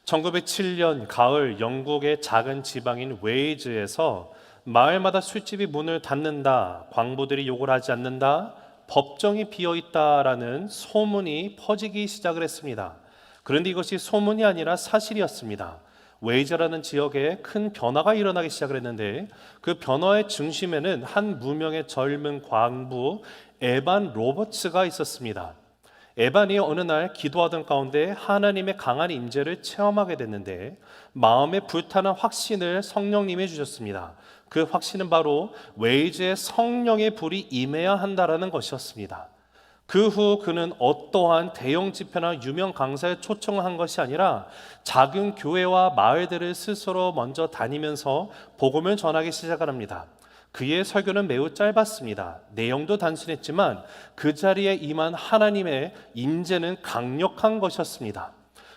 1907년 가을 영국의 작은 지방인 웨일즈에서 마을마다 술집이 문을 닫는다, 광부들이 욕을 하지 않는다, 법정이 비어있다라는 소문이 퍼지기 시작을 했습니다. 그런데 이것이 소문이 아니라 사실이었습니다. 웨일즈라는 지역에 큰 변화가 일어나기 시작을 했는데 그 변화의 중심에는 한 무명의 젊은 광부 에반 로버츠가 있었습니다. 에반이 어느 날 기도하던 가운데 하나님의 강한 임재를 체험하게 됐는데 마음에 불타는 확신을 성령님이 주셨습니다. 그 확신은 바로 웨일즈에 성령의 불이 임해야 한다라는 것이었습니다. 그 후 그는 어떠한 대형 집회나 유명 강사에 초청을 한 것이 아니라 작은 교회와 마을들을 스스로 먼저 다니면서 복음을 전하기 시작을 합니다. 그의 설교는 매우 짧았습니다. 내용도 단순했지만 그 자리에 임한 하나님의 임재는 강력한 것이었습니다.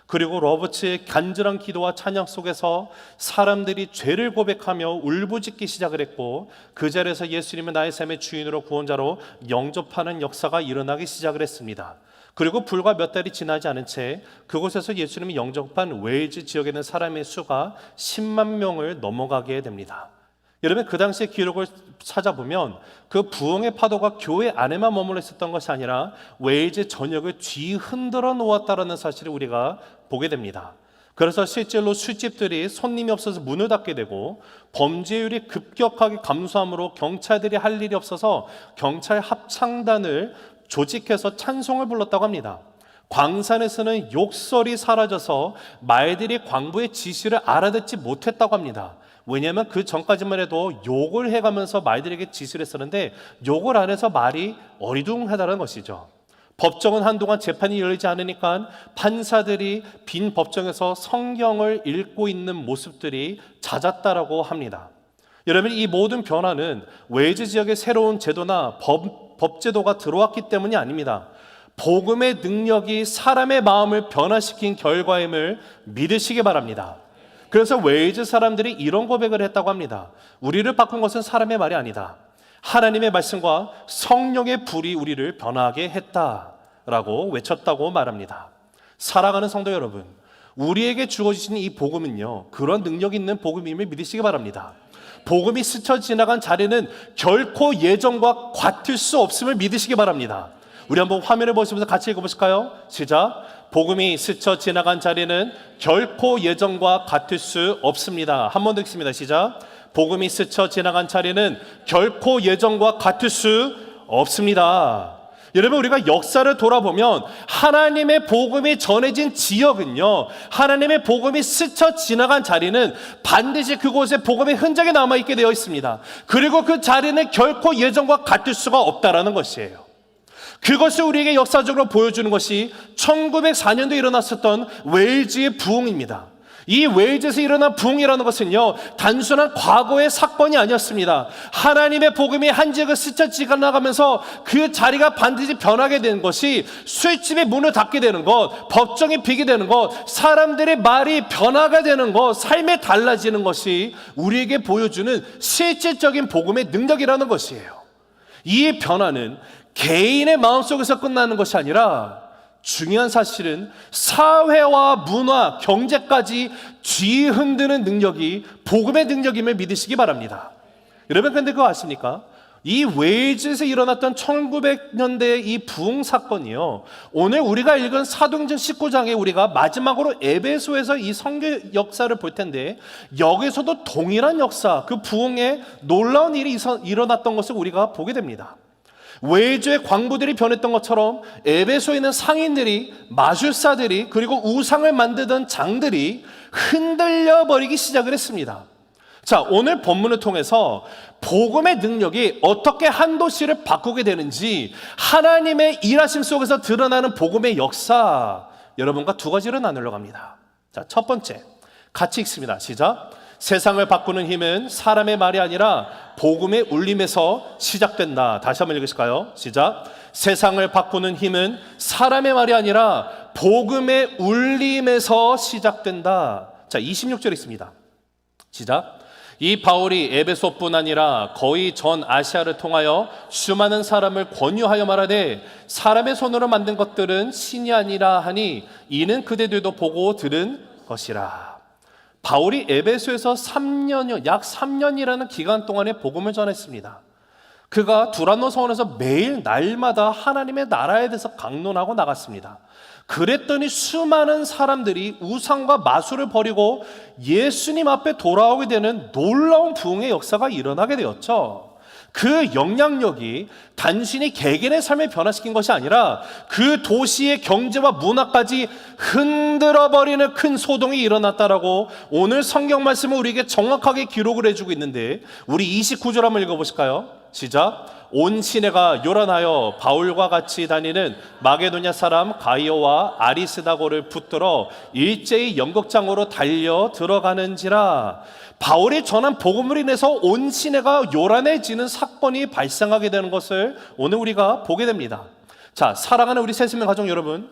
그리고 로버츠의 간절한 기도와 찬양 속에서 사람들이 죄를 고백하며 울부짖기 시작을 했고 그 자리에서 예수님은 나의 삶의 주인으로 구원자로 영접하는 역사가 일어나기 시작을 했습니다. 그리고 불과 몇 달이 지나지 않은 채 그곳에서 예수님이 영접한 웨일즈 지역에 있는 사람의 수가 10만 명을 넘어가게 됩니다. 여러분, 그 당시의 기록을 찾아보면 그 부흥의 파도가 교회 안에만 머물러 있었던 것이 아니라 웨일즈 전역을 뒤흔들어 놓았다는 사실을 우리가 보게 됩니다. 그래서 실제로 술집들이 손님이 없어서 문을 닫게 되고 범죄율이 급격하게 감소함으로 경찰들이 할 일이 없어서 경찰 합창단을 조직해서 찬송을 불렀다고 합니다. 광산에서는 욕설이 사라져서 말들이 광부의 지시를 알아듣지 못했다고 합니다. 왜냐하면 그 전까지만 해도 욕을 해가면서 말들에게 지시를 했었는데 욕을 안 해서 말이 어리둥하다는 것이죠. 법정은 한동안 재판이 열리지 않으니까 판사들이 빈 법정에서 성경을 읽고 있는 모습들이 잦았다라고 합니다. 여러분, 이 모든 변화는 웨일즈 지역의 새로운 제도나 법제도가 들어왔기 때문이 아닙니다. 복음의 능력이 사람의 마음을 변화시킨 결과임을 믿으시기 바랍니다. 그래서 웨일즈 사람들이 이런 고백을 했다고 합니다. 우리를 바꾼 것은 사람의 말이 아니다. 하나님의 말씀과 성령의 불이 우리를 변화하게 했다라고 외쳤다고 말합니다. 사랑하는 성도 여러분, 우리에게 주어지신 이 복음은요, 그런 능력 있는 복음임을 믿으시기 바랍니다. 복음이 스쳐 지나간 자리는 결코 예전과 같을 수 없음을 믿으시기 바랍니다. 우리 한번 화면을 보시면서 같이 읽어보실까요? 시작. 복음이 스쳐 지나간 자리는 결코 예전과 같을 수 없습니다. 한 번 더 읽습니다. 시작. 복음이 스쳐 지나간 자리는 결코 예전과 같을 수 없습니다. 여러분, 우리가 역사를 돌아보면 하나님의 복음이 전해진 지역은요, 하나님의 복음이 스쳐 지나간 자리는 반드시 그곳에 복음의 흔적이 남아있게 되어 있습니다. 그리고 그 자리는 결코 예전과 같을 수가 없다라는 것이에요. 그것을 우리에게 역사적으로 보여주는 것이 1904년도에 일어났었던 웨일즈의 부흥입니다. 이 웨일즈에서 일어난 부흥이라는 것은요, 단순한 과거의 사건이 아니었습니다. 하나님의 복음이 한 지역을 스쳐 지나가면서 그 자리가 반드시 변하게 되는 것이, 술집의 문을 닫게 되는 것, 법정이 비게 되는 것, 사람들의 말이 변화가 되는 것, 삶이 달라지는 것이 우리에게 보여주는 실질적인 복음의 능력이라는 것이에요. 이 변화는 개인의 마음속에서 끝나는 것이 아니라 중요한 사실은 사회와 문화, 경제까지 뒤흔드는 능력이 복음의 능력임을 믿으시기 바랍니다. 여러분, 근데 그거 아십니까? 이 웨일즈에서 일어났던 1900년대의 이 부흥 사건이요, 오늘 우리가 읽은 사도행전 19장에 우리가 마지막으로 에베소에서 이 선교 역사를 볼 텐데, 여기서도 동일한 역사, 그 부흥의 놀라운 일이 일어났던 것을 우리가 보게 됩니다. 웨일즈의 광부들이 변했던 것처럼 에베소에 있는 상인들이, 마술사들이, 그리고 우상을 만들던 장들이 흔들려 버리기 시작을 했습니다. 자, 오늘 본문을 통해서 복음의 능력이 어떻게 한 도시를 바꾸게 되는지, 하나님의 일하심 속에서 드러나는 복음의 역사, 여러분과 두 가지를 나누려고 합니다. 자, 첫 번째, 같이 읽습니다. 시작. 세상을 바꾸는 힘은 사람의 말이 아니라 복음의 울림에서 시작된다. 다시 한번 읽으실까요? 시작. 세상을 바꾸는 힘은 사람의 말이 아니라 복음의 울림에서 시작된다. 자, 26절 있습니다. 시작. 이 바울이 에베소뿐 아니라 거의 전 아시아를 통하여 수많은 사람을 권유하여 말하되, 사람의 손으로 만든 것들은 신이 아니라 하니 이는 그대들도 보고 들은 것이라. 바울이 에베소에서 약 3년이라는 기간 동안에 복음을 전했습니다. 그가 두란노 서원에서 매일 날마다 하나님의 나라에 대해서 강론하고 나갔습니다. 그랬더니 수많은 사람들이 우상과 마술을 버리고 예수님 앞에 돌아오게 되는 놀라운 부흥의 역사가 일어나게 되었죠. 그 영향력이 단순히 개개인의 삶을 변화시킨 것이 아니라 그 도시의 경제와 문화까지 흔들어버리는 큰 소동이 일어났다라고 오늘 성경 말씀을 우리에게 정확하게 기록을 해주고 있는데, 우리 29절 한번 읽어보실까요? 시작. 온 시내가 요란하여 바울과 같이 다니는 마게도냐 사람 가이오와 아리스다고를 붙들어 일제히 연극장으로 달려 들어가는지라. 바울이 전한 복음으로 인해서 온 시내가 요란해지는 사건이 발생하게 되는 것을 오늘 우리가 보게 됩니다. 자, 사랑하는 우리 새생명 가족 여러분,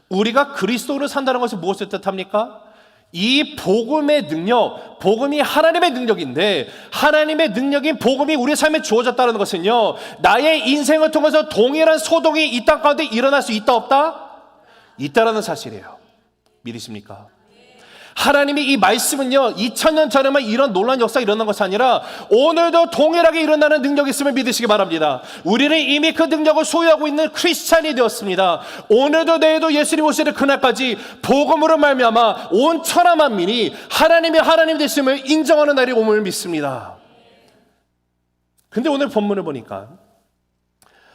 우리가 그리스도로 산다는 것이 무엇을 뜻합니까? 이 복음의 능력, 복음이 하나님의 능력인데, 하나님의 능력인 복음이 우리 삶에 주어졌다는 것은요, 나의 인생을 통해서 동일한 소동이 이 땅 가운데 일어날 수 있다 없다? 있다라는 사실이에요. 믿으십니까? 하나님이 이 말씀은요 2000년 전에만 이런 놀라운 역사가 일어난 것이 아니라 오늘도 동일하게 일어나는 능력이 있음을 믿으시기 바랍니다. 우리는 이미 그 능력을 소유하고 있는 크리스찬이 되었습니다. 오늘도 내일도 예수님 오시는 그날까지 복음으로 말미암아 온 천하 만민이 하나님이 하나님 되심을 인정하는 날이 오음을 믿습니다. 근데 오늘 본문을 보니까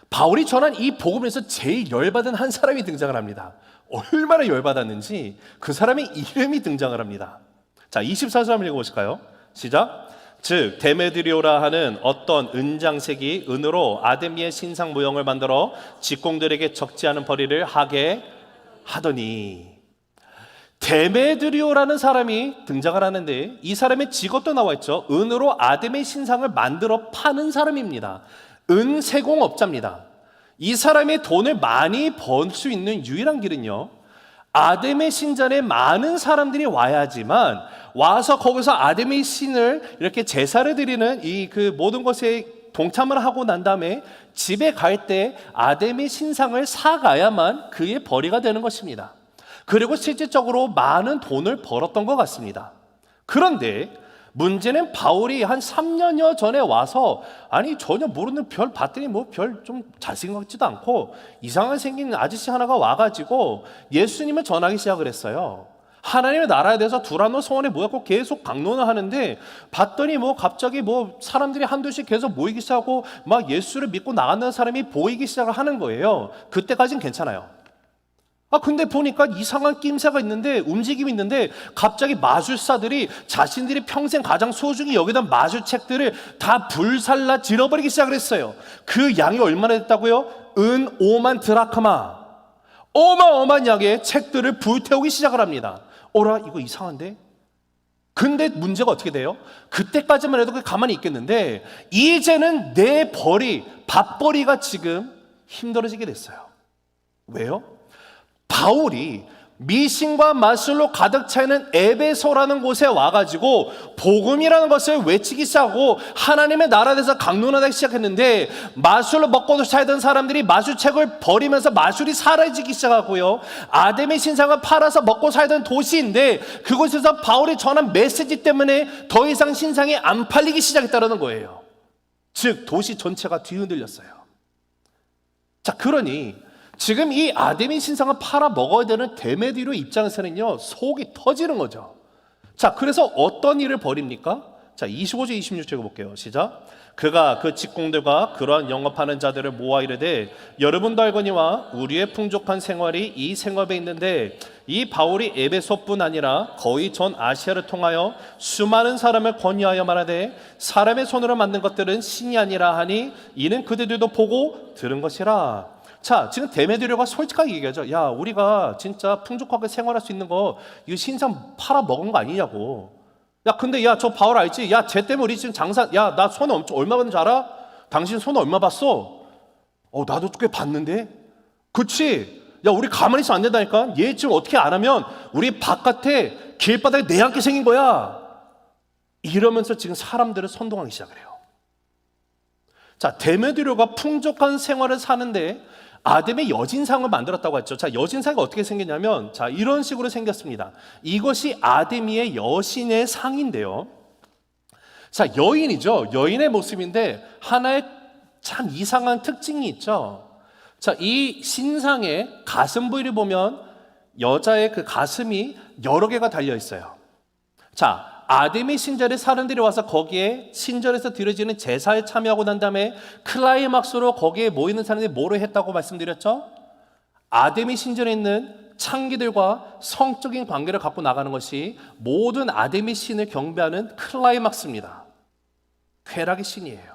바울이 전한 이 복음에서 제일 열받은 한 사람이 등장을 합니다. 얼마나 열받았는지 그 사람의 이름이 등장을 합니다. 자, 24절 한번 읽어보실까요? 시작. 즉 데메드리오라 하는 어떤 은장색이 은으로 아데미의 신상 모형을 만들어 직공들에게 적지 않은 벌이를 하게 하더니. 데메드리오라는 사람이 등장을 하는데 이 사람의 직업도 나와 있죠. 은으로 아데미의 신상을 만들어 파는 사람입니다. 은세공업자입니다. 이 사람이 돈을 많이 벌 수 있는 유일한 길은요, 아데미 신전에 많은 사람들이 와야지만 와서 거기서 아데미 신을 이렇게 제사를 드리는 이 그 모든 것에 동참을 하고 난 다음에 집에 갈 때 아데미 신상을 사가야만 그의 벌이가 되는 것입니다. 그리고 실질적으로 많은 돈을 벌었던 것 같습니다. 그런데 문제는 바울이 한 3년여 전에 와서 아니 전혀 모르는 별 봤더니 뭐 별 좀 잘생긴 것 같지도 않고 이상하게 생긴 아저씨 하나가 와가지고 예수님을 전하기 시작을 했어요. 하나님의 나라에 대해서 두란노 서원에 모였고 계속 강론을 하는데 봤더니 뭐 갑자기 뭐 사람들이 한두씩 계속 모이기 시작하고 막 예수를 믿고 나간다는 사람이 보이기 시작을 하는 거예요. 그때까지는 괜찮아요. 근데 보니까 이상한 낌새가 있는데, 움직임이 있는데 갑자기 마술사들이 자신들이 평생 가장 소중히 여기던 마술책들을 다 불살라 질러버리기 시작을 했어요. 그 양이 얼마나 됐다고요? 은 5만 드라크마, 어마어마한 양의 책들을 불태우기 시작을 합니다. 어라, 이거 이상한데? 근데 문제가 어떻게 돼요? 그때까지만 해도 가만히 있겠는데 이제는 내 벌이, 밥벌이가 지금 힘들어지게 됐어요. 왜요? 바울이 미신과 마술로 가득 차 있는 에베소라는 곳에 와가지고 복음이라는 것을 외치기 시작하고 하나님의 나라에 대해서 강론하기 시작했는데, 마술로 먹고 살던 사람들이 마술책을 버리면서 마술이 사라지기 시작하고요, 아데미 신상을 팔아서 먹고 살던 도시인데 그곳에서 바울이 전한 메시지 때문에 더 이상 신상이 안 팔리기 시작했다는 거예요. 즉 도시 전체가 뒤흔들렸어요. 자, 그러니 지금 이 아데미 신상을 팔아 먹어야 되는 데메드리오 입장에서는요 속이 터지는 거죠. 자, 그래서 어떤 일을 벌입니까? 자, 25절 26절 볼게요. 시작. 그가 그 직공들과 그러한 영업하는 자들을 모아 이르되 여러분도 알거니와 우리의 풍족한 생활이 이 생업에 있는데, 이 바울이 에베소뿐 아니라 거의 전 아시아를 통하여 수많은 사람을 권유하여 말하되 사람의 손으로 만든 것들은 신이 아니라 하니 이는 그들도 보고 들은 것이라. 자, 지금 데메드리오가 솔직하게 얘기하죠. 야, 우리가 진짜 풍족하게 생활할 수 있는 거 이거 신상 팔아 먹은 거 아니냐고. 야, 근데 야, 저 바울 알지? 야, 쟤 때문에 우리 지금 장사, 야, 나 손에 얼마 받는지 알아? 당신 손에 얼마 받았어? 나도 꽤 받는데? 그치? 야, 우리 가만히 있으면 안 된다니까? 얘 지금 어떻게 안 하면 우리 바깥에 길바닥에 내앉게 생긴 거야. 이러면서 지금 사람들을 선동하기 시작을 해요. 자, 데메드리오가 풍족한 생활을 사는데 아담의 여진상을 만들었다고 했죠. 자, 여진상이 어떻게 생겼냐면, 자, 이런 식으로 생겼습니다. 이것이 아담이의 여신의 상인데요. 자, 여인이죠. 여인의 모습인데 하나의 참 이상한 특징이 있죠. 자, 이 신상의 가슴 부위를 보면 여자의 그 가슴이 여러 개가 달려 있어요. 자, 아담의 신전에 사람들이 와서 거기에 신전에서 드려지는 제사에 참여하고 난 다음에 클라이막스로 거기에 모이는 사람들이 뭐를 했다고 말씀드렸죠? 아담의 신전에 있는 창기들과 성적인 관계를 갖고 나가는 것이 모든 아담의 신을 경배하는 클라이막스입니다. 쾌락의 신이에요.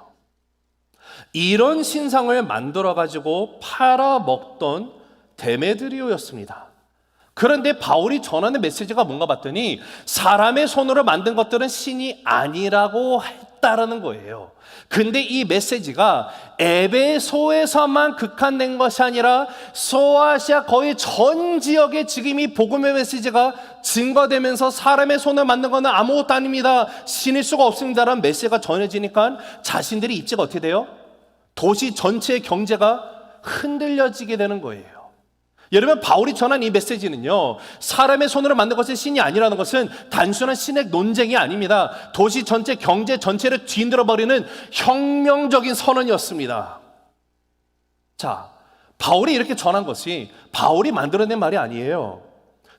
이런 신상을 만들어가지고 팔아먹던 데메드리오였습니다. 그런데 바울이 전하는 메시지가 뭔가 봤더니 사람의 손으로 만든 것들은 신이 아니라고 했다라는 거예요. 근데 이 메시지가 에베소에서만 국한된 것이 아니라 소아시아 거의 전 지역에 지금 이 복음의 메시지가 증거되면서 사람의 손을 만든 것은 아무것도 아닙니다, 신일 수가 없습니다라는 메시지가 전해지니까 자신들이 입지가 어떻게 돼요? 도시 전체의 경제가 흔들려지게 되는 거예요. 여러분, 바울이 전한 이 메시지는요, 사람의 손으로 만든 것이 신이 아니라는 것은 단순한 신의 논쟁이 아닙니다. 도시 전체 경제 전체를 뒤흔들어버리는 혁명적인 선언이었습니다. 자, 바울이 이렇게 전한 것이 바울이 만들어낸 말이 아니에요.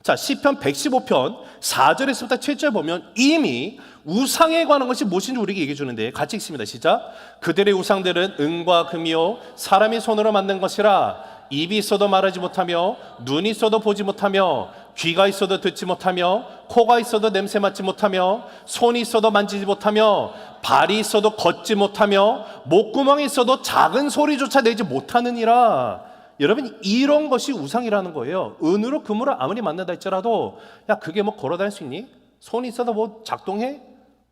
자, 시편 115편 4절에서부터 7절 보면 이미 우상에 관한 것이 무엇인지 우리에게 얘기해 주는데, 같이 읽습니다. 시작. 그들의 우상들은 은과 금이요 사람이 손으로 만든 것이라. 입이 있어도 말하지 못하며 눈이 있어도 보지 못하며 귀가 있어도 듣지 못하며 코가 있어도 냄새 맡지 못하며 손이 있어도 만지지 못하며 발이 있어도 걷지 못하며 목구멍이 있어도 작은 소리조차 내지 못하느니라. 여러분, 이런 것이 우상이라는 거예요. 은으로 금으로 아무리 만든다 할지라도 야, 그게 뭐 걸어다닐 수 있니? 손이 있어도 뭐 작동해?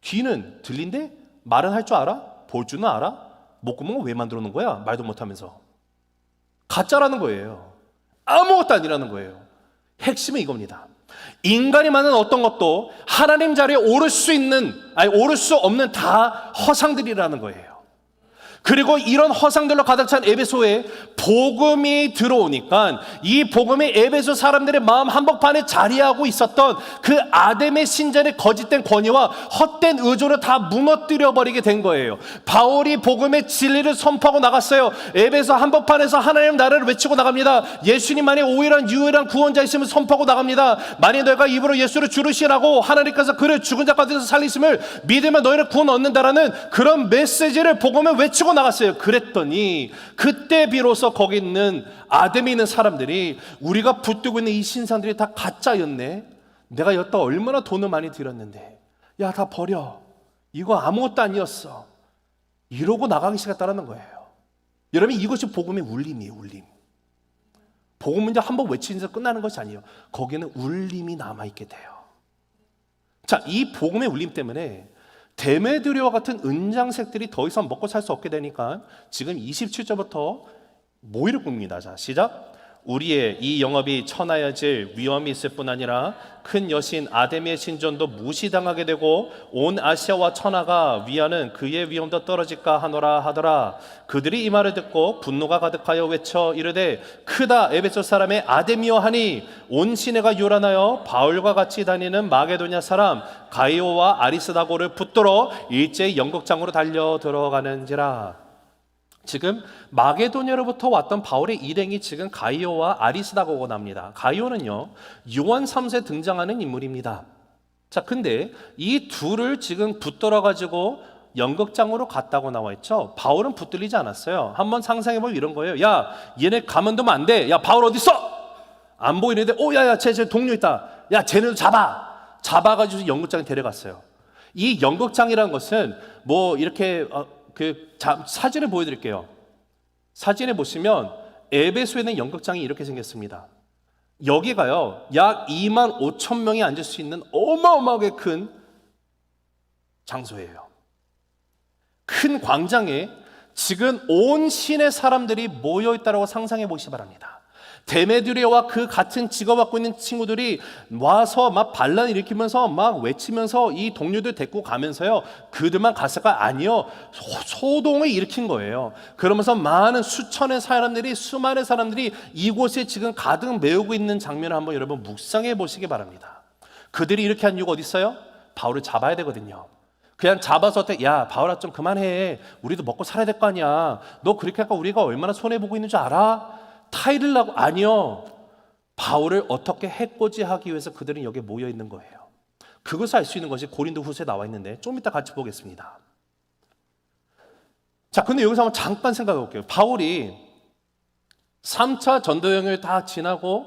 귀는 들린대? 말은 할 줄 알아? 볼 줄은 알아? 목구멍은 왜 만들어 놓은 거야? 말도 못하면서. 가짜라는 거예요. 아무것도 아니라는 거예요. 핵심은 이겁니다. 인간이 만든 어떤 것도 하나님 자리에 오를 수 없는 다 허상들이라는 거예요. 그리고 이런 허상들로 가득 찬 에베소에 복음이 들어오니까 이 복음이 에베소 사람들의 마음 한복판에 자리하고 있었던 그 아담의 신전의 거짓된 권위와 헛된 의존을 다 무너뜨려 버리게 된 거예요. 바울이 복음의 진리를 선포하고 나갔어요. 에베소 한복판에서 하나님 나라를 외치고 나갑니다. 예수님만이 유일한 구원자이심을 선포하고 나갑니다. 만일 너희가 입으로 예수를 주를 시인하고 하나님께서 그를 죽은 자 가운데서 살리심을 믿으면 너희를 구원 얻는다라는 그런 메시지를 복음을 외치고 나갔어요. 그랬더니 그때 비로소 거기 있는 아담에 있는 사람들이 우리가 붙들고 있는 이 신상들이 다 가짜였네. 내가 여기다 얼마나 돈을 많이 들였는데 야, 다 버려. 이거 아무것도 아니었어. 이러고 나가기 시작했다는 거예요. 여러분, 이것이 복음의 울림이에요. 울림. 복음은 이제 한번 외치면서 끝나는 것이 아니에요. 거기에는 울림이 남아있게 돼요. 자, 이 복음의 울림 때문에 데메드리오와 같은 은장색들이 더 이상 먹고 살 수 없게 되니까 지금 27절부터 모이를 꿉니다. 자, 시작. 우리의 이 영업이 천하여질 위험이 있을 뿐 아니라 큰 여신 아데미의 신전도 무시당하게 되고 온 아시아와 천하가 위하는 그의 위험도 떨어질까 하노라 하더라. 그들이 이 말을 듣고 분노가 가득하여 외쳐 이르되 크다 에베소 사람의 아데미여 하니 온 시내가 요란하여 바울과 같이 다니는 마게도냐 사람 가이오와 아리스다고를 붙들어 일제히 연극장으로 달려 들어가는지라. 지금 마게도냐로부터 왔던 바울의 일행이 지금 가이오와 아리스다고가 납니다. 가이오는요, 요한 3세에 등장하는 인물입니다. 자, 근데 이 둘을 지금 붙들어가지고 연극장으로 갔다고 나와 있죠. 바울은 붙들리지 않았어요. 한번 상상해보면 이런 거예요. 야, 얘네 가만두면 안 돼. 야, 바울 어디 있어? 안 보이는데, 야야, 쟤 동료 있다. 야, 쟤는 잡아가지고 연극장에 데려갔어요. 이 연극장이라는 것은 뭐 이렇게 사진을 보여드릴게요. 사진에 보시면 에베소에 있는 연극장이 이렇게 생겼습니다. 여기가요, 약 2만 5천 명이 앉을 수 있는 어마어마하게 큰 장소예요. 큰 광장에 지금 온 시내 사람들이 모여있다고 상상해 보시기 바랍니다. 데메드리오와 그 같은 직업 갖고 있는 친구들이 와서 막 반란 일으키면서 막 외치면서 이 동료들 데리고 가면서요, 그들만 갔을까? 아니요, 소동을 일으킨 거예요. 그러면서 많은 수천의 사람들이, 수많은 사람들이 이곳에 지금 가득 메우고 있는 장면을 한번 여러분 묵상해 보시기 바랍니다. 그들이 이렇게 한 이유가 어디 있어요? 바울을 잡아야 되거든요. 그냥 잡아서 야 바울아 좀 그만해, 우리도 먹고 살아야 될 거 아니야, 너 그렇게 하니까 우리가 얼마나 손해보고 있는 줄 알아? 타이를 나고. 아니요, 바울을 어떻게 해코지하기 위해서 그들은 여기에 모여 있는 거예요. 그것을 알 수 있는 것이 고린도후서에 나와 있는데 좀 이따 같이 보겠습니다. 자, 근데 여기서 한번 잠깐 생각해 볼게요. 바울이 3차 전도 여행을 다 지나고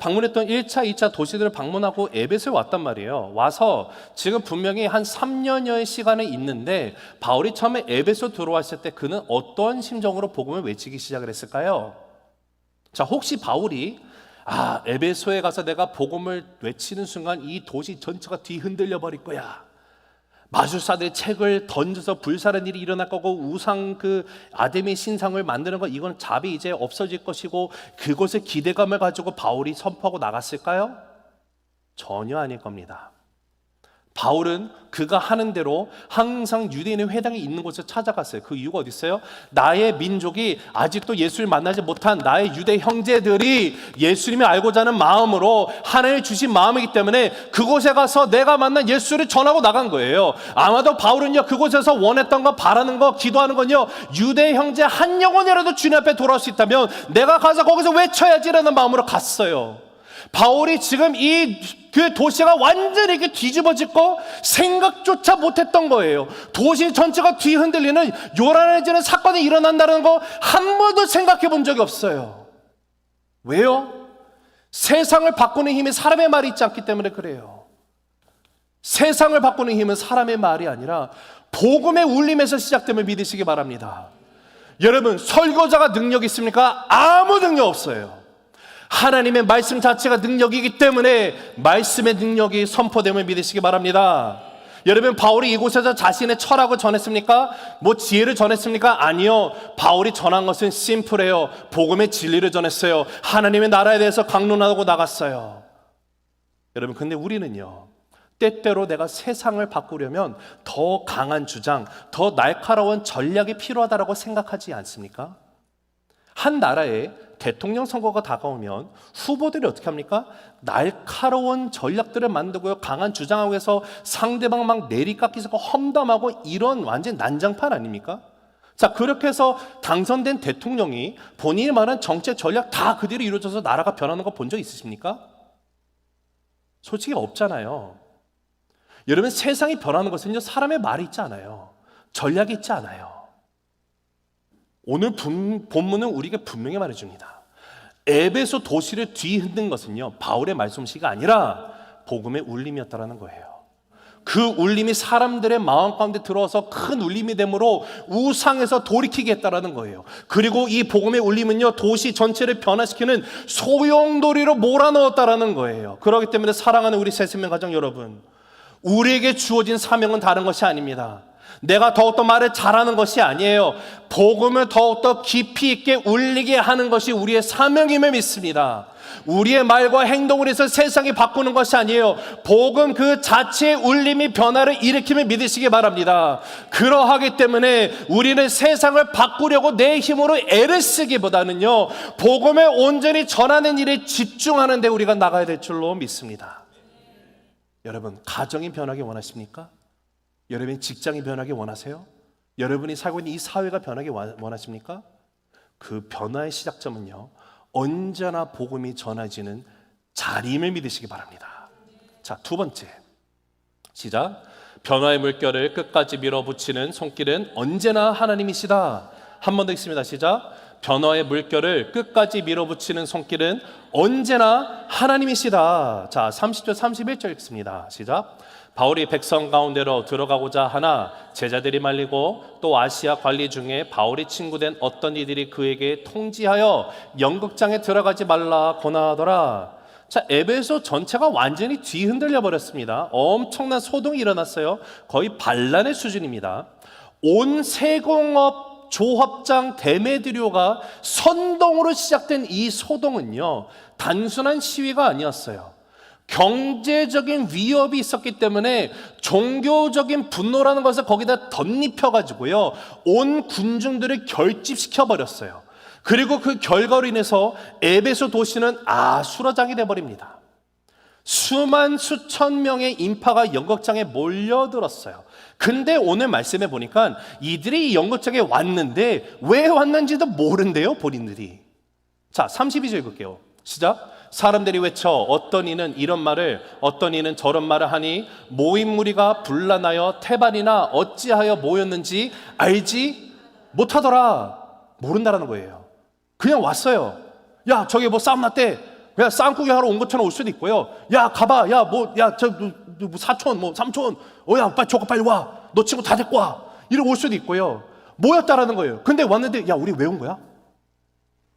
방문했던 1차, 2차 도시들을 방문하고 에베소에 왔단 말이에요. 와서 지금 분명히 한 3년여의 시간이 있는데 바울이 처음에 에베소 들어왔을 때 그는 어떤 심정으로 복음을 외치기 시작을 했을까요? 자, 혹시 바울이 에베소에 가서 내가 복음을 외치는 순간 이 도시 전체가 뒤흔들려 버릴 거야, 마술사들의 책을 던져서 불사른 일이 일어날 거고, 우상 그 아데미 신상을 만드는 거, 이건 잡이 이제 없어질 것이고, 그것에 기대감을 가지고 바울이 선포하고 나갔을까요? 전혀 아닐 겁니다. 바울은 그가 하는 대로 항상 유대인의 회당에 있는 곳에 찾아갔어요. 그 이유가 어디 있어요? 나의 민족이 아직도 예수를 만나지 못한 나의 유대 형제들이 예수님을 알고자 하는 마음으로 하나님이 주신 마음이기 때문에 그곳에 가서 내가 만난 예수를 전하고 나간 거예요. 아마도 바울은요, 그곳에서 원했던 거, 바라는 거, 기도하는 건요, 유대 형제 한 영혼이라도 주님 앞에 돌아올 수 있다면 내가 가서 거기서 외쳐야지라는 마음으로 갔어요. 바울이 지금 그 도시가 완전히 이렇게 뒤집어지고 생각조차 못했던 거예요. 도시 전체가 뒤흔들리는 요란해지는 사건이 일어난다는 거 한 번도 생각해 본 적이 없어요. 왜요? 세상을 바꾸는 힘이 사람의 말이 있지 않기 때문에 그래요. 세상을 바꾸는 힘은 사람의 말이 아니라 복음의 울림에서 시작됨을 믿으시기 바랍니다. 여러분, 설교자가 능력이 있습니까? 아무 능력 없어요. 하나님의 말씀 자체가 능력이기 때문에 말씀의 능력이 선포됨을 믿으시기 바랍니다. 여러분, 바울이 이곳에서 자신의 철학을 전했습니까? 지혜를 전했습니까? 아니요. 바울이 전한 것은 심플해요. 복음의 진리를 전했어요. 하나님의 나라에 대해서 강론하고 나갔어요. 여러분, 근데 우리는요, 때때로 내가 세상을 바꾸려면 더 강한 주장, 더 날카로운 전략이 필요하다고 생각하지 않습니까? 한 나라에 대통령 선거가 다가오면 후보들이 어떻게 합니까? 날카로운 전략들을 만들고요, 강한 주장하고 해서 상대방 막 내리깎이고 험담하고, 이런 완전 난장판 아닙니까? 자, 그렇게 해서 당선된 대통령이 본인이 말한 정책 전략 다 그대로 이루어져서 나라가 변하는 거 본 적 있으십니까? 솔직히 없잖아요. 여러분, 세상이 변하는 것은요, 사람의 말이 있지 않아요. 전략이 있지 않아요. 오늘 본문은 우리에게 분명히 말해줍니다. 에베소 도시를 뒤흔든 것은요, 바울의 말솜씨가 아니라 복음의 울림이었다라는 거예요. 그 울림이 사람들의 마음 가운데 들어와서 큰 울림이 되므로 우상에서 돌이키게 했다라는 거예요. 그리고 이 복음의 울림은요, 도시 전체를 변화시키는 소용돌이로 몰아넣었다라는 거예요. 그렇기 때문에 사랑하는 우리 새생명 가정 여러분, 우리에게 주어진 사명은 다른 것이 아닙니다. 내가 더욱더 말을 잘하는 것이 아니에요. 복음을 더욱더 깊이 있게 울리게 하는 것이 우리의 사명임을 믿습니다. 우리의 말과 행동을 해서 세상이 바꾸는 것이 아니에요. 복음 그 자체의 울림이 변화를 일으킴을 믿으시기 바랍니다. 그러하기 때문에 우리는 세상을 바꾸려고 내 힘으로 애를 쓰기보다는요, 복음을 온전히 전하는 일에 집중하는 데 우리가 나가야 될 줄로 믿습니다. 여러분, 가정이 변하기 원하십니까? 여러분이 직장이 변하기 원하세요? 여러분이 살고 있는 이 사회가 변하기 원하십니까? 그 변화의 시작점은요, 언제나 복음이 전해지는 자리임을 믿으시기 바랍니다. 자, 두 번째, 시작. 변화의 물결을 끝까지 밀어붙이는 손길은 언제나 하나님이시다. 한 번 더 읽습니다. 시작. 변화의 물결을 끝까지 밀어붙이는 손길은 언제나 하나님이시다. 자, 30절 31절 읽습니다. 시작. 바울이 백성 가운데로 들어가고자 하나 제자들이 말리고, 또 아시아 관리 중에 바울이 친구된 어떤 이들이 그에게 통지하여 연극장에 들어가지 말라 권하더라. 자, 에베소 전체가 완전히 뒤흔들려 버렸습니다. 엄청난 소동이 일어났어요. 거의 반란의 수준입니다. 온 세공업 조합장 데메드리오가 선동으로 시작된 이 소동은요, 단순한 시위가 아니었어요. 경제적인 위협이 있었기 때문에 종교적인 분노라는 것을 거기다 덧입혀가지고요, 온 군중들을 결집시켜버렸어요. 그리고 그 결과로 인해서 에베소 도시는 아수라장이 되어버립니다. 수천 명의 인파가 연극장에 몰려들었어요. 근데 오늘 말씀해 보니까 이들이 이 연극장에 왔는데 왜 왔는지도 모른대요, 본인들이. 자, 32절 읽을게요. 시작. 사람들이 외쳐 어떤 이는 이런 말을 어떤 이는 저런 말을 하니 모인 무리가 분란하여 태반이나 어찌하여 모였는지 알지 못하더라. 모른다라는 거예요. 그냥 왔어요. 야, 저기 뭐 싸움 났대. 그냥 싸움 구경하러 온 것처럼 올 수도 있고요. 야, 가봐. 야, 뭐, 야, 뭐 사촌, 뭐 삼촌. 야, 빨리 저거 빨리 와. 너 친구 다 데리고 와. 이러고 올 수도 있고요. 모였다라는 거예요. 근데 왔는데, 야, 우리 왜 온 거야?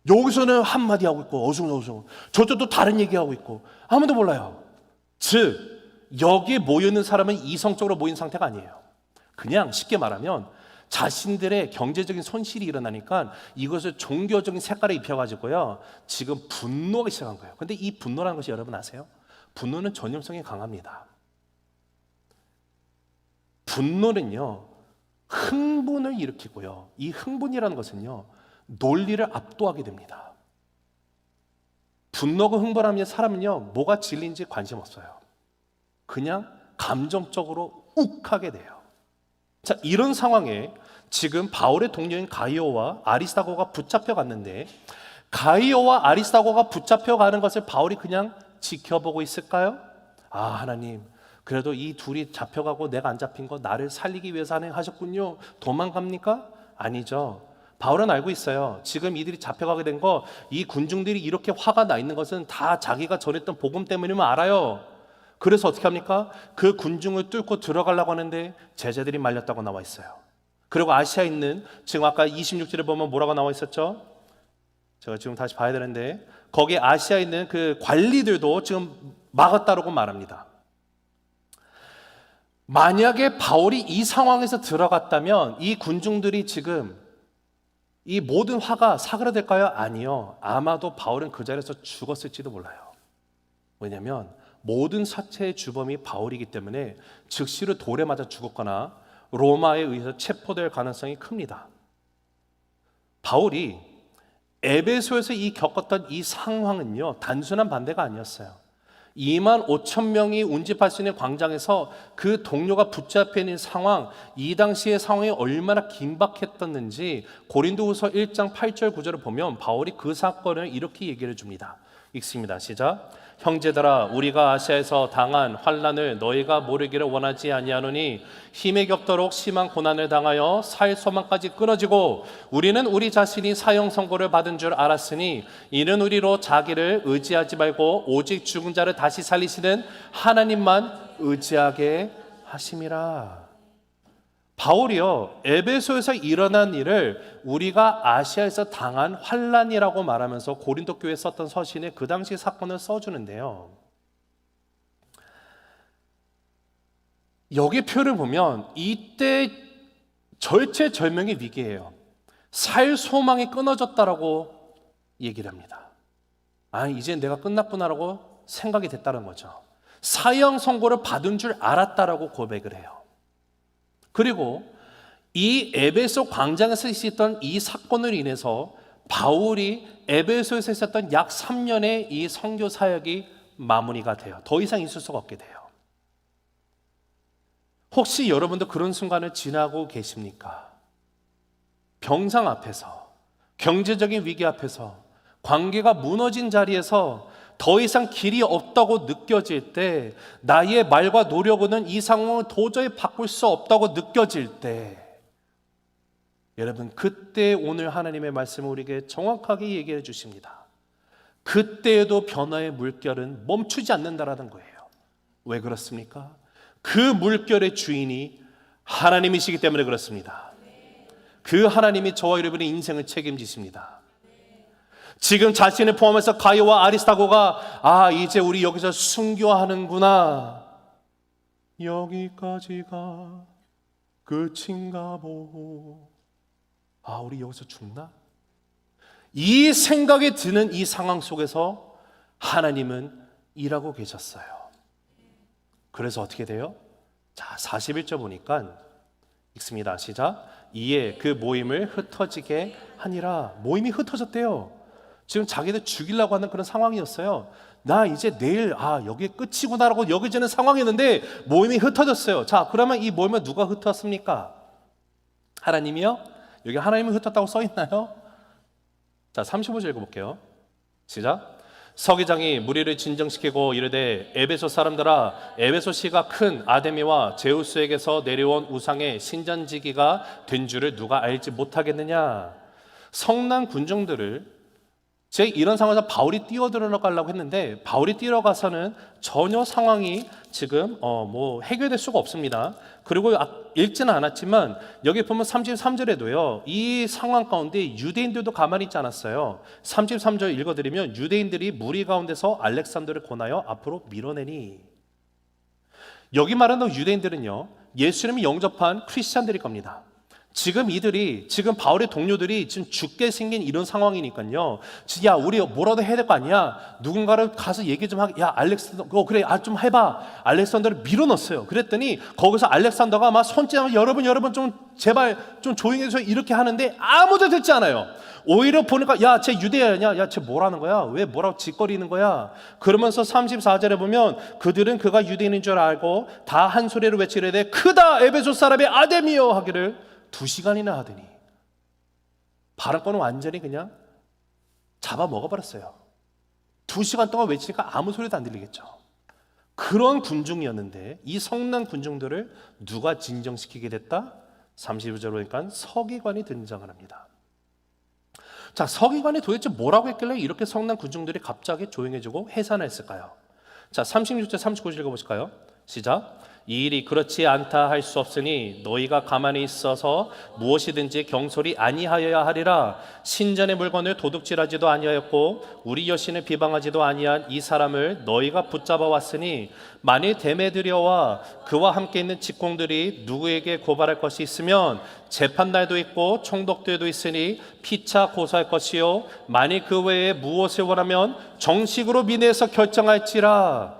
여기서는 한마디 하고 있고, 어숭어숭. 저쪽도 다른 얘기하고 있고, 아무도 몰라요. 즉, 여기에 모여있는 사람은 이성적으로 모인 상태가 아니에요. 그냥 쉽게 말하면, 자신들의 경제적인 손실이 일어나니까 이것을 종교적인 색깔에 입혀가지고요, 지금 분노가 시작한 거예요. 근데 이 분노라는 것이 여러분 아세요? 분노는 전염성이 강합니다. 분노는요, 흥분을 일으키고요, 이 흥분이라는 것은요, 논리를 압도하게 됩니다. 분노가 흥분하면 사람은요, 뭐가 진리인지 관심 없어요. 그냥 감정적으로 욱하게 돼요. 자, 이런 상황에 지금 바울의 동료인 가이오와 아리스다고가 붙잡혀 갔는데, 가이오와 아리스다고가 붙잡혀 가는 것을 바울이 그냥 지켜보고 있을까요? 아, 하나님, 그래도 이 둘이 잡혀가고 내가 안 잡힌 거 나를 살리기 위해서 하셨군요. 도망갑니까? 아니죠. 바울은 알고 있어요. 지금 이들이 잡혀가게 된 거, 이 군중들이 이렇게 화가 나 있는 것은 다 자기가 전했던 복음 때문이면 알아요. 그래서 어떻게 합니까? 그 군중을 뚫고 들어가려고 하는데 제자들이 말렸다고 나와 있어요. 그리고 아시아에 있는, 지금 아까 26절에 보면 뭐라고 나와 있었죠? 제가 지금 다시 봐야 되는데, 거기 아시아에 있는 그 관리들도 지금 막았다라고 말합니다. 만약에 바울이 이 상황에서 들어갔다면 이 군중들이 지금 이 모든 화가 사그라들까요? 아니요. 아마도 바울은 그 자리에서 죽었을지도 몰라요. 왜냐하면 모든 사체의 주범이 바울이기 때문에 즉시로 돌에 맞아 죽었거나 로마에 의해서 체포될 가능성이 큽니다. 바울이 에베소에서 겪었던 이 상황은요, 단순한 반대가 아니었어요. 2만 5천 명이 운집할 수 있는 광장에서 그 동료가 붙잡혀 있는 상황, 이 당시의 상황이 얼마나 긴박했었는지 고린도후서 1장 8절 9절을 보면 바울이 그 사건을 이렇게 얘기를 해줍니다. 읽습니다. 시작. 형제들아, 우리가 아시아에서 당한 환난을 너희가 모르기를 원하지 아니하노니 힘에 겹도록 심한 고난을 당하여 살 소망까지 끊어지고 우리는 우리 자신이 사형 선고를 받은 줄 알았으니 이는 우리로 자기를 의지하지 말고 오직 죽은 자를 다시 살리시는 하나님만 의지하게 하심이라. 바울이요, 에베소에서 일어난 일을 우리가 아시아에서 당한 환난이라고 말하면서 고린도 교회에 썼던 서신에 그 당시 사건을 써주는데요, 여기 표를 보면 이때 절체절명의 위기예요. 살 소망이 끊어졌다라고 얘기를 합니다. 아, 이제 내가 끝났구나라고 생각이 됐다는 거죠. 사형 선고를 받은 줄 알았다라고 고백을 해요. 그리고 이 에베소 광장에서 있었던 이 사건으로 인해서 바울이 에베소에서 있었던 약 3년의 이 선교 사역이 마무리가 돼요. 더 이상 있을 수가 없게 돼요. 혹시 여러분도 그런 순간을 지나고 계십니까? 병상 앞에서, 경제적인 위기 앞에서, 관계가 무너진 자리에서 더 이상 길이 없다고 느껴질 때, 나의 말과 노력으로는 이 상황을 도저히 바꿀 수 없다고 느껴질 때, 여러분, 그때 오늘 하나님의 말씀을 우리에게 정확하게 얘기해 주십니다. 그때에도 변화의 물결은 멈추지 않는다라는 거예요. 왜 그렇습니까? 그 물결의 주인이 하나님이시기 때문에 그렇습니다. 그 하나님이 저와 여러분의 인생을 책임지십니다. 지금 자신을 포함해서 가이오와 아리스다고가 이제 우리 여기서 순교하는구나, 여기까지가 끝인가 보고, 아, 우리 여기서 죽나? 이 생각이 드는 이 상황 속에서 하나님은 일하고 계셨어요. 그래서 어떻게 돼요? 자, 41절 보니까 읽습니다. 시작. 이에 그 모임을 흩어지게 하니라. 모임이 흩어졌대요. 지금 자기들 죽이려고 하는 그런 상황이었어요. 나 이제 내일 여기 끝이구나라고 여겨지는 상황이었는데 모임이 흩어졌어요. 자, 그러면 이 모임은 누가 흩었습니까? 하나님이요? 여기 하나님이 흩었다고 써 있나요? 자, 35절 읽어볼게요. 시작. 서기장이 무리를 진정시키고 이르되 에베소 사람들아, 에베소시가 큰 아데미와 제우스에게서 내려온 우상의 신전지기가 된 줄을 누가 알지 못하겠느냐. 성난 군중들을 제 이런 상황에서 바울이 뛰어들어가려고 했는데 바울이 뛰어가서는 전혀 상황이 지금 해결될 수가 없습니다. 그리고 읽지는 않았지만 여기 보면 33절에도요. 이 상황 가운데 유대인들도 가만히 있지 않았어요. 33절 읽어드리면 유대인들이 무리 가운데서 알렉산더를 권하여 앞으로 밀어내니, 여기 말하는 유대인들은요, 예수님을 영접한 크리스찬들일 겁니다. 지금 바울의 동료들이 지금 죽게 생긴 이런 상황이니까요. 야, 우리 뭐라도 해야 될 거 아니야? 누군가를 가서 얘기 좀 하게. 야, 알렉산더, 그래, 좀 해봐. 알렉산더를 밀어넣었어요. 그랬더니 거기서 알렉산더가 막 손짓하면서 여러분 좀 제발 좀 조용히 해서 이렇게 하는데 아무도 듣지 않아요. 오히려 보니까 야, 쟤 유대인이야. 야, 쟤 뭐라는 거야? 왜 뭐라고 짓거리는 거야? 그러면서 34절에 보면 그들은 그가 유대인인 줄 알고 다 한 소리로 외치려되 크다 에베소 사람의 아데미여 하기를 2시간이나 하더니 발언권은 완전히 그냥 잡아 먹어버렸어요. 2시간 동안 외치니까 아무 소리도 안 들리겠죠. 그런 군중이었는데 이 성난 군중들을 누가 진정시키게 됐다? 32절 보니까 서기관이 등장을 합니다. 자, 서기관이 도대체 뭐라고 했길래 이렇게 성난 군중들이 갑자기 조용해지고 해산했을까요? 자, 36절 39절 읽어보실까요? 시작. 이 일이 그렇지 않다 할 수 없으니 너희가 가만히 있어서 무엇이든지 경솔이 아니하여야 하리라. 신전의 물건을 도둑질하지도 아니하였고 우리 여신을 비방하지도 아니한 이 사람을 너희가 붙잡아 왔으니 만일 데메드려와 그와 함께 있는 직공들이 누구에게 고발할 것이 있으면 재판날도 있고 총독들도 있으니 피차 고소할 것이요 만일 그 외에 무엇을 원하면 정식으로 민회에서 결정할지라.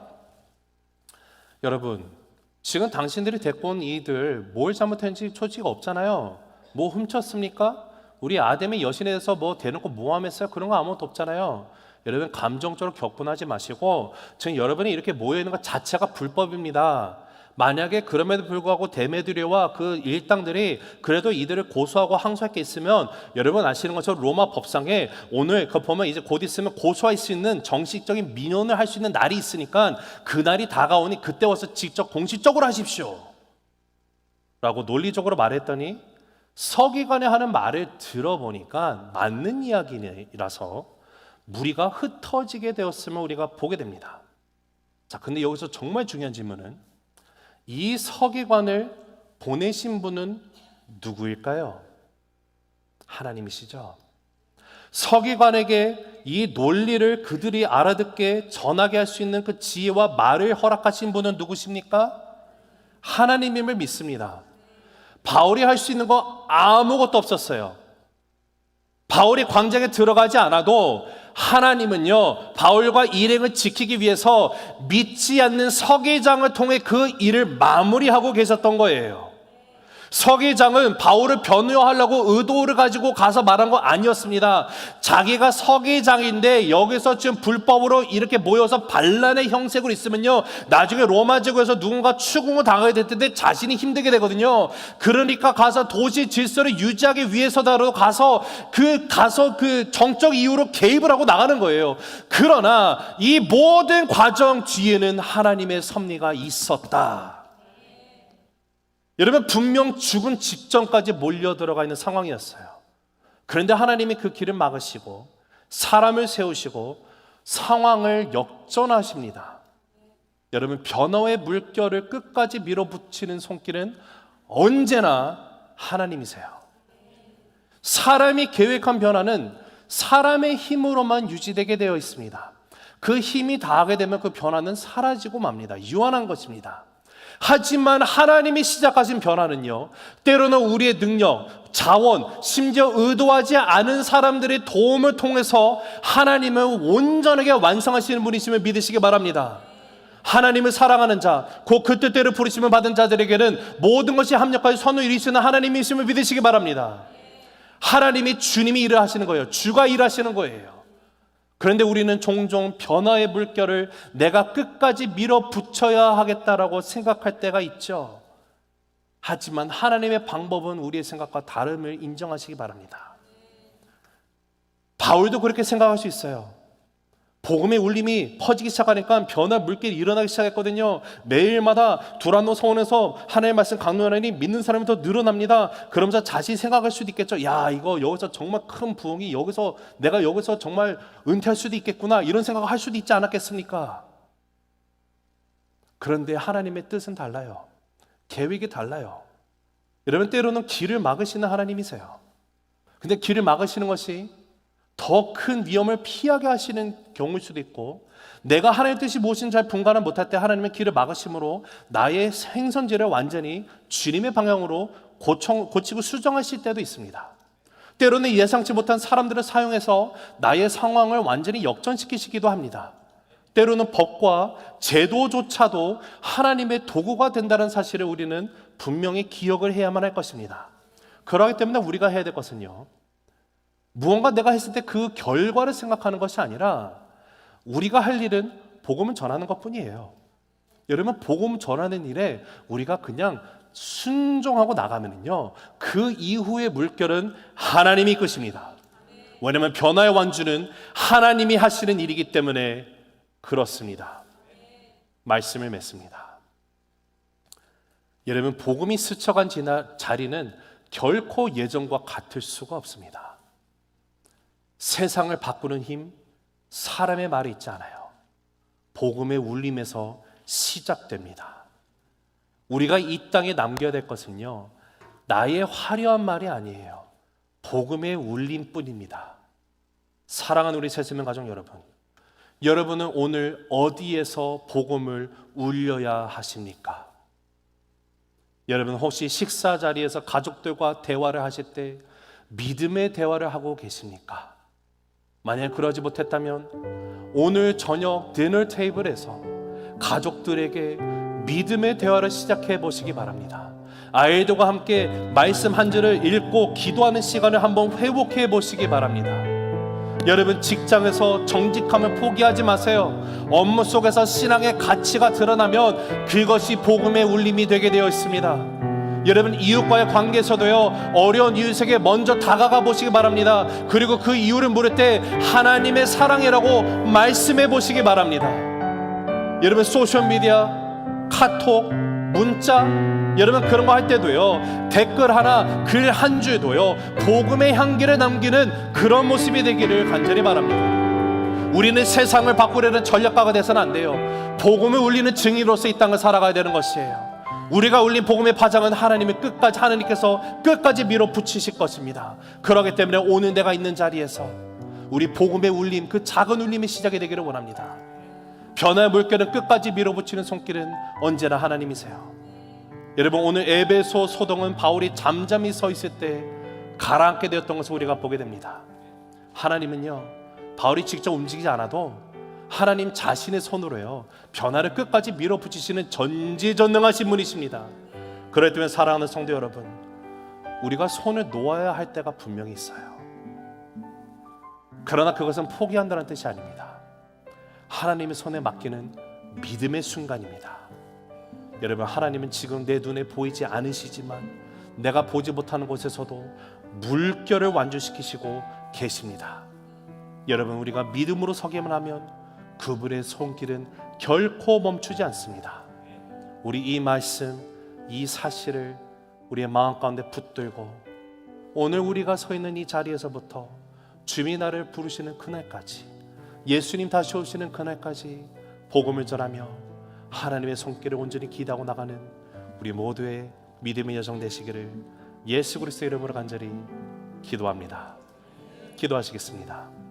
여러분, 지금 당신들이 데리고 온 이들 뭘 잘못했는지 소지가 없잖아요. 뭐 훔쳤습니까? 우리 아담의 여신에 대해서 뭐 대놓고 모함했어요? 그런 거 아무것도 없잖아요. 여러분, 감정적으로 격분하지 마시고 지금 여러분이 이렇게 모여있는 것 자체가 불법입니다. 만약에 그럼에도 불구하고 데메드리오와 그 일당들이 그래도 이들을 고소하고 항소할 게 있으면 여러분 아시는 것처럼 로마 법상에 오늘 그 보면 이제 곧 있으면 고소할 수 있는 정식적인 민원을 할 수 있는 날이 있으니까 그 날이 다가오니 그때 와서 직접 공식적으로 하십시오 라고 논리적으로 말했더니 서기관이 하는 말을 들어보니까 맞는 이야기라서 무리가 흩어지게 되었음을 우리가 보게 됩니다. 자, 근데 여기서 정말 중요한 질문은 이 서기관을 보내신 분은 누구일까요? 하나님이시죠. 서기관에게 이 논리를 그들이 알아듣게 전하게 할 수 있는 그 지혜와 말을 허락하신 분은 누구십니까? 하나님임을 믿습니다. 바울이 할 수 있는 거 아무것도 없었어요. 바울이 광장에 들어가지 않아도 하나님은요, 바울과 일행을 지키기 위해서 믿지 않는 서기장을 통해 그 일을 마무리하고 계셨던 거예요. 서기장은 바울을 변호하려고 의도를 가지고 가서 말한 거 아니었습니다. 자기가 서기장인데 여기서 지금 불법으로 이렇게 모여서 반란의 형색으로 있으면요, 나중에 로마 제국에서 누군가 추궁을 당하게 될 텐데 자신이 힘들게 되거든요. 그러니까 가서 도시 질서를 유지하기 위해서라도 가서 그 정적 이유로 개입을 하고 나가는 거예요. 그러나 이 모든 과정 뒤에는 하나님의 섭리가 있었다. 여러분, 분명 죽은 직전까지 몰려 들어가 있는 상황이었어요. 그런데 하나님이 그 길을 막으시고 사람을 세우시고 상황을 역전하십니다. 여러분, 변화의 물결을 끝까지 밀어붙이는 손길은 언제나 하나님이세요. 사람이 계획한 변화는 사람의 힘으로만 유지되게 되어 있습니다. 그 힘이 다하게 되면 그 변화는 사라지고 맙니다. 유한한 것입니다. 하지만 하나님이 시작하신 변화는요, 때로는 우리의 능력, 자원, 심지어 의도하지 않은 사람들의 도움을 통해서 하나님은 온전하게 완성하시는 분이심을 믿으시기 바랍니다. 하나님을 사랑하는 자, 곧 그 뜻대로 부르심을 받은 자들에게는 모든 것이 합력하여 선을 이루시는 하나님이심을 믿으시기 바랍니다. 하나님이 주님이 일을 하시는 거예요. 주가 일하시는 거예요. 그런데 우리는 종종 변화의 물결을 내가 끝까지 밀어붙여야 하겠다라고 생각할 때가 있죠. 하지만 하나님의 방법은 우리의 생각과 다름을 인정하시기 바랍니다. 바울도 그렇게 생각할 수 있어요. 복음의 울림이 퍼지기 시작하니까 변화 물결이 일어나기 시작했거든요. 매일마다 두란노 서원에서 하나님의 말씀 강론하니 믿는 사람이 더 늘어납니다. 그러면서 자신이 생각할 수도 있겠죠. 야, 이거 여기서 정말 큰 부흥이 내가 여기서 정말 은퇴할 수도 있겠구나, 이런 생각을 할 수도 있지 않았겠습니까? 그런데 하나님의 뜻은 달라요. 계획이 달라요. 여러분, 때로는 길을 막으시는 하나님이세요. 근데 길을 막으시는 것이 더 큰 위험을 피하게 하시는 경우일 수도 있고, 내가 하나님의 뜻이 무엇인지 잘 분간을 못할 때 하나님의 길을 막으심으로 나의 행선지를 완전히 주님의 방향으로 고치고 수정하실 때도 있습니다. 때로는 예상치 못한 사람들을 사용해서 나의 상황을 완전히 역전시키시기도 합니다. 때로는 법과 제도조차도 하나님의 도구가 된다는 사실을 우리는 분명히 기억을 해야만 할 것입니다. 그렇기 때문에 우리가 해야 될 것은요, 무언가 내가 했을 때 그 결과를 생각하는 것이 아니라 우리가 할 일은 복음을 전하는 것뿐이에요. 여러분, 복음 전하는 일에 우리가 그냥 순종하고 나가면요, 그 이후의 물결은 하나님이 이끄십니다. 왜냐하면 변화의 완주는 하나님이 하시는 일이기 때문에 그렇습니다. 말씀을 맺습니다. 여러분, 복음이 스쳐간 자리는 결코 예전과 같을 수가 없습니다. 세상을 바꾸는 힘, 사람의 말에 있지 않아요. 복음의 울림에서 시작됩니다. 우리가 이 땅에 남겨야 될 것은요, 나의 화려한 말이 아니에요. 복음의 울림뿐입니다. 사랑하는 우리 새세명 가족 여러분, 여러분은 오늘 어디에서 복음을 울려야 하십니까? 여러분, 혹시 식사 자리에서 가족들과 대화를 하실 때 믿음의 대화를 하고 계십니까? 만약 그러지 못했다면 오늘 저녁 디너 테이블에서 가족들에게 믿음의 대화를 시작해 보시기 바랍니다. 아이들과 함께 말씀 한 절을 읽고 기도하는 시간을 한번 회복해 보시기 바랍니다. 여러분, 직장에서 정직함을 포기하지 마세요. 업무 속에서 신앙의 가치가 드러나면 그것이 복음의 울림이 되게 되어 있습니다. 여러분, 이웃과의 관계에서도요, 어려운 이웃에게 먼저 다가가 보시기 바랍니다. 그리고 그 이유를 물을 때 하나님의 사랑이라고 말씀해 보시기 바랍니다. 여러분, 소셜미디어, 카톡, 문자, 여러분 그런 거 할 때도요, 댓글 하나, 글 한 줄도요, 복음의 향기를 남기는 그런 모습이 되기를 간절히 바랍니다. 우리는 세상을 바꾸려는 전략가가 돼서는 안 돼요. 복음을 울리는 증인으로서 이 땅을 살아가야 되는 것이에요. 우리가 울린 복음의 파장은 하나님께서 끝까지 밀어붙이실 것입니다. 그렇기 때문에 오늘 내가 있는 자리에서 우리 복음의 울림, 그 작은 울림이 시작이 되기를 원합니다. 변화의 물결은 끝까지 밀어붙이는 손길은 언제나 하나님이세요. 여러분, 오늘 에베소 소동은 바울이 잠잠히 서 있을 때 가라앉게 되었던 것을 우리가 보게 됩니다. 하나님은요, 바울이 직접 움직이지 않아도 하나님 자신의 손으로요, 변화를 끝까지 밀어붙이시는 전지전능하신 분이십니다. 그렇기 때문에 사랑하는 성도 여러분, 우리가 손을 놓아야 할 때가 분명히 있어요. 그러나 그것은 포기한다는 뜻이 아닙니다. 하나님의 손에 맡기는 믿음의 순간입니다. 여러분, 하나님은 지금 내 눈에 보이지 않으시지만 내가 보지 못하는 곳에서도 물결을 완주시키시고 계십니다. 여러분, 우리가 믿음으로 서기만 하면 그분의 손길은 결코 멈추지 않습니다. 우리 이 말씀, 이 사실을 우리의 마음 가운데 붙들고 오늘 우리가 서 있는 이 자리에서부터 주님이 나를 부르시는 그날까지, 예수님 다시 오시는 그날까지 복음을 전하며 하나님의 손길을 온전히 기대하고 나가는 우리 모두의 믿음의 여정 되시기를 예수 그리스도의 이름으로 간절히 기도합니다. 기도하시겠습니다.